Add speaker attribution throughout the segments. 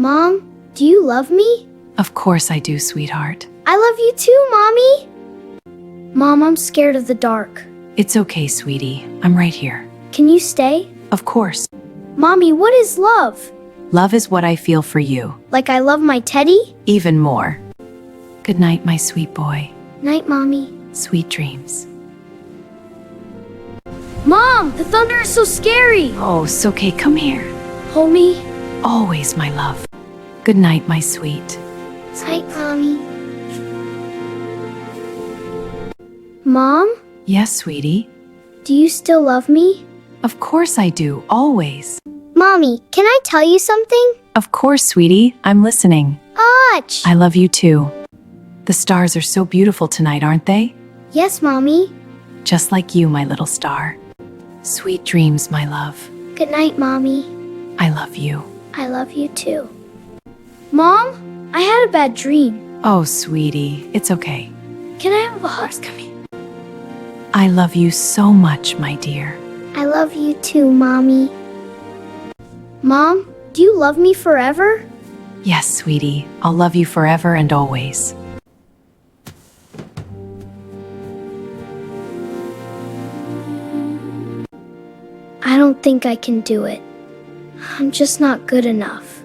Speaker 1: Mom, do you love me?
Speaker 2: Of course I do, sweetheart.
Speaker 1: I love you too, Mommy. Mom, I'm scared of the dark.
Speaker 2: It's okay, sweetie. I'm right here.
Speaker 1: Can you stay?
Speaker 2: Of course.
Speaker 1: Mommy, what is love?
Speaker 2: Love is what I feel for you.
Speaker 1: Like I love my teddy?
Speaker 2: Even more. Good night, my sweet boy.
Speaker 1: Night, Mommy.
Speaker 2: Sweet dreams.
Speaker 1: Mom, the thunder is so scary.
Speaker 2: Oh, it's okay. Come here.
Speaker 1: Hold me.
Speaker 2: Always, my love. Good night, my sweet.
Speaker 1: Night, Mommy. Mom,
Speaker 2: Yes, sweetie.
Speaker 1: do you still love me?
Speaker 2: Of course I do. Always.
Speaker 1: Mommy, can I tell you something?
Speaker 2: Of course, sweetie. I'm listening.
Speaker 1: Ach!
Speaker 2: I love you too. The stars are so beautiful tonight, aren't they?
Speaker 1: Yes, Mommy.
Speaker 2: Just like you, my little star. Sweet dreams, my love.
Speaker 1: Good night, Mommy.
Speaker 2: I love you.
Speaker 1: I love you too. Mom, I had a bad dream.
Speaker 2: Oh, sweetie. It's okay.
Speaker 1: Can I have a hug?
Speaker 2: Come here. I love you so much, my dear.
Speaker 1: I love you too, Mommy. Mom, do you love me forever?
Speaker 2: Yes, sweetie. I'll love you forever and always.
Speaker 1: I don't think I can do it. I'm just not good enough.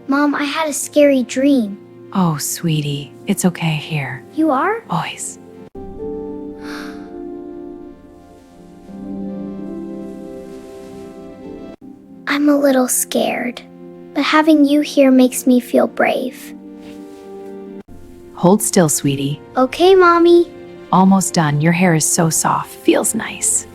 Speaker 1: Mom, I had a scary dream.
Speaker 2: Oh, sweetie. It's okay here.
Speaker 1: You are?
Speaker 2: Always.
Speaker 1: I'm a little scared, but having you here makes me feel brave.
Speaker 2: Hold still, sweetie.
Speaker 1: Okay, Mommy.
Speaker 2: Almost done. Your hair is so soft. Feels nice.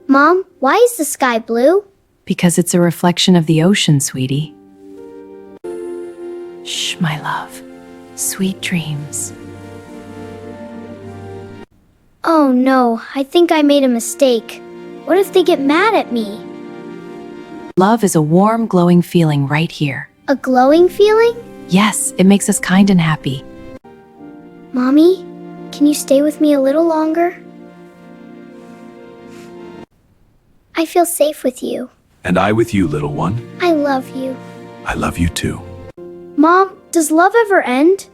Speaker 1: Mom, why is the sky blue?
Speaker 2: Because it's a reflection of the ocean, sweetie. Shh, my love. Sweet dreams.
Speaker 1: Oh no, I think I made a mistake. What if they get mad at me?
Speaker 2: Love is a warm, glowing feeling right here.
Speaker 1: A glowing feeling?
Speaker 2: Yes, it makes us kind and happy.
Speaker 1: Mommy, can you stay with me a little longer? I feel safe with you.
Speaker 3: And I with you, little one.
Speaker 1: I love you.
Speaker 3: I love you too.
Speaker 1: Mom, does love ever end?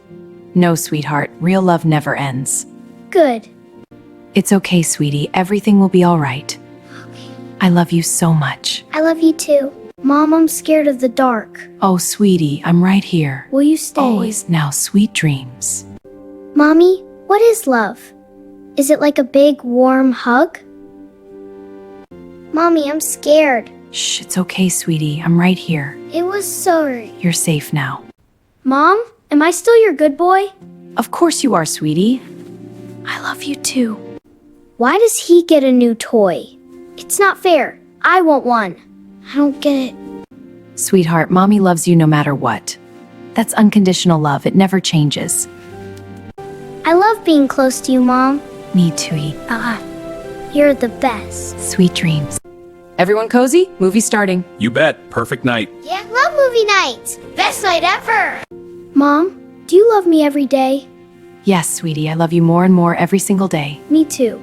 Speaker 2: No, sweetheart. Real love never ends.
Speaker 1: Good.
Speaker 2: It's okay, sweetie. Everything will be all right. I love you so much.
Speaker 1: I love you too. Mom, I'm scared of the dark.
Speaker 2: Oh, sweetie, I'm right here.
Speaker 1: Will you stay?
Speaker 2: Always. Now, sweet dreams.
Speaker 1: Mommy, what is love? Is it like a big, warm hug? Mommy, I'm scared.
Speaker 2: Shh, it's okay, sweetie. I'm right here.
Speaker 1: It was sorry.
Speaker 2: You're safe now.
Speaker 1: Mom, am I still your good boy?
Speaker 2: Of course you are, sweetie. I love you too.
Speaker 1: Why does he get a new toy? It's not fair. I want one. I don't get it.
Speaker 2: Sweetheart, Mommy loves you no matter what. That's unconditional love. It never changes.
Speaker 1: I love being close to you, Mom.
Speaker 2: Me too.
Speaker 1: You're the best.
Speaker 2: Sweet dreams. Everyone cozy? Movie starting.
Speaker 3: You bet. Perfect night.
Speaker 1: Yeah, I love movie nights. Best night ever. Mom, do you love me every day?
Speaker 2: Yes, sweetie, I love you more and more every single day.
Speaker 1: Me too.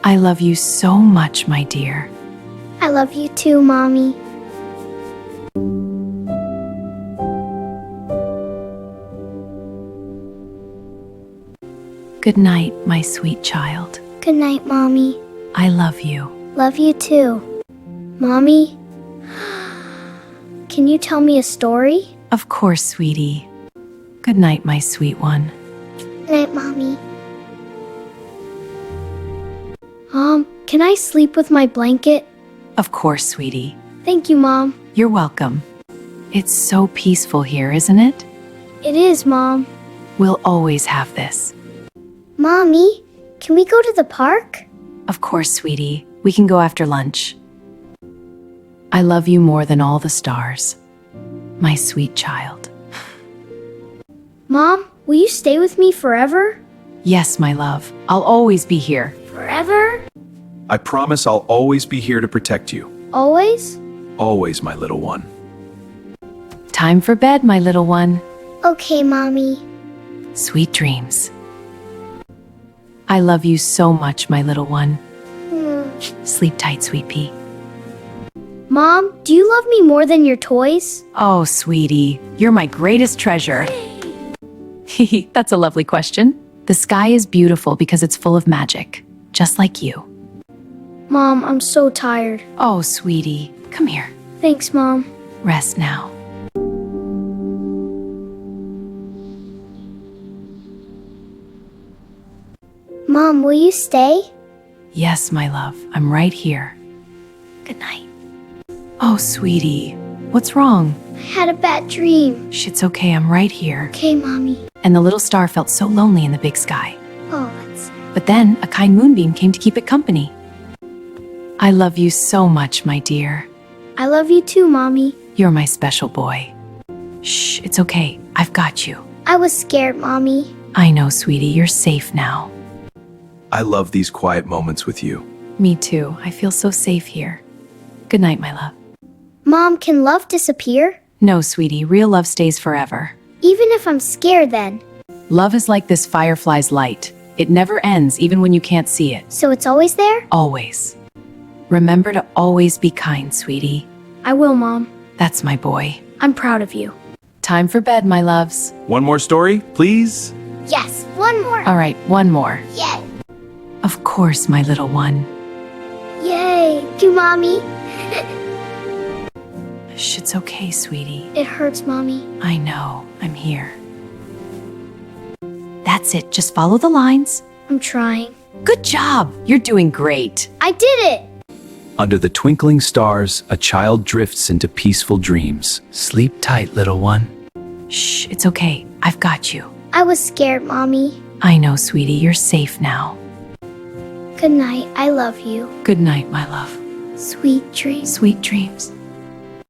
Speaker 2: I love you so much, my dear.
Speaker 1: I love you too, Mommy.
Speaker 2: Good night, my sweet child.
Speaker 1: Good night, Mommy.
Speaker 2: I love you.
Speaker 1: Love you too. Mommy, can you tell me a story?
Speaker 2: Of course, sweetie. Good night, my sweet one.
Speaker 1: Good night, Mommy. Mom, can I sleep with my blanket?
Speaker 2: Of course, sweetie.
Speaker 1: Thank you, Mom.
Speaker 2: You're welcome. It's so peaceful here, isn't it?
Speaker 1: It is, Mom.
Speaker 2: We'll always have this.
Speaker 1: Mommy, can we go to the park?
Speaker 2: Of course, sweetie. We can go after lunch. I love you more than all the stars. My sweet child.
Speaker 1: Mom, will you stay with me forever?
Speaker 2: Yes, my love. I'll always be here.
Speaker 1: Forever?
Speaker 3: I promise I'll always be here to protect you.
Speaker 1: Always?
Speaker 3: Always, my little one.
Speaker 2: Time for bed, my little one.
Speaker 1: Okay, Mommy.
Speaker 2: Sweet dreams. I love you so much, my little one. Sleep tight, sweet pea.
Speaker 1: Mom, do you love me more than your toys?
Speaker 2: Oh, sweetie, you're my greatest treasure. That's a lovely question. The sky is beautiful because it's full of magic, just like you.
Speaker 1: Mom, I'm so tired.
Speaker 2: Oh, sweetie, come here.
Speaker 1: Thanks, Mom.
Speaker 2: Rest now.
Speaker 1: Mom, will you stay?
Speaker 2: Yes, my love, I'm right here. Good night. Oh, sweetie, what's wrong?
Speaker 1: I had a bad dream.
Speaker 2: Shh, it's okay, I'm right here.
Speaker 1: Okay, Mommy.
Speaker 2: And the little star felt so lonely in the big sky.
Speaker 1: Oh, that's sad.
Speaker 2: But then a kind moonbeam came to keep it company. I love you so much, my dear.
Speaker 1: I love you too, Mommy.
Speaker 2: You're my special boy. Shh, it's okay, I've got you.
Speaker 1: I was scared, Mommy.
Speaker 2: I know, sweetie, you're safe now.
Speaker 3: I love these quiet moments with you.
Speaker 2: Me too, I feel so safe here. Good night, my love.
Speaker 1: Mom, can love disappear?
Speaker 2: No, sweetie, real love stays forever.
Speaker 1: Even if I'm scared then.
Speaker 2: Love is like this firefly's light. It never ends, even when you can't see it.
Speaker 1: So it's always there?
Speaker 2: Always. Remember to always be kind, sweetie.
Speaker 1: I will, Mom.
Speaker 2: That's my boy.
Speaker 1: I'm proud of you.
Speaker 2: Time for bed, my loves.
Speaker 3: One more story, please?
Speaker 1: Yes, one more.
Speaker 2: All right, one more.
Speaker 1: Yay.
Speaker 2: Of course, my little one.
Speaker 1: Yay. To Mommy.
Speaker 2: Shh, it's okay, sweetie.
Speaker 1: It hurts, Mommy.
Speaker 2: I know, I'm here. That's it, just follow the lines.
Speaker 1: I'm trying.
Speaker 2: Good job, you're doing great.
Speaker 1: I did it.
Speaker 3: Under the twinkling stars, a child drifts into peaceful dreams. Sleep tight, little one.
Speaker 2: Shh, it's okay, I've got you.
Speaker 1: I was scared, Mommy.
Speaker 2: I know, sweetie, you're safe now.
Speaker 1: Good night. I love you.
Speaker 2: Good night, my love.
Speaker 1: Sweet dreams.
Speaker 2: Sweet dreams.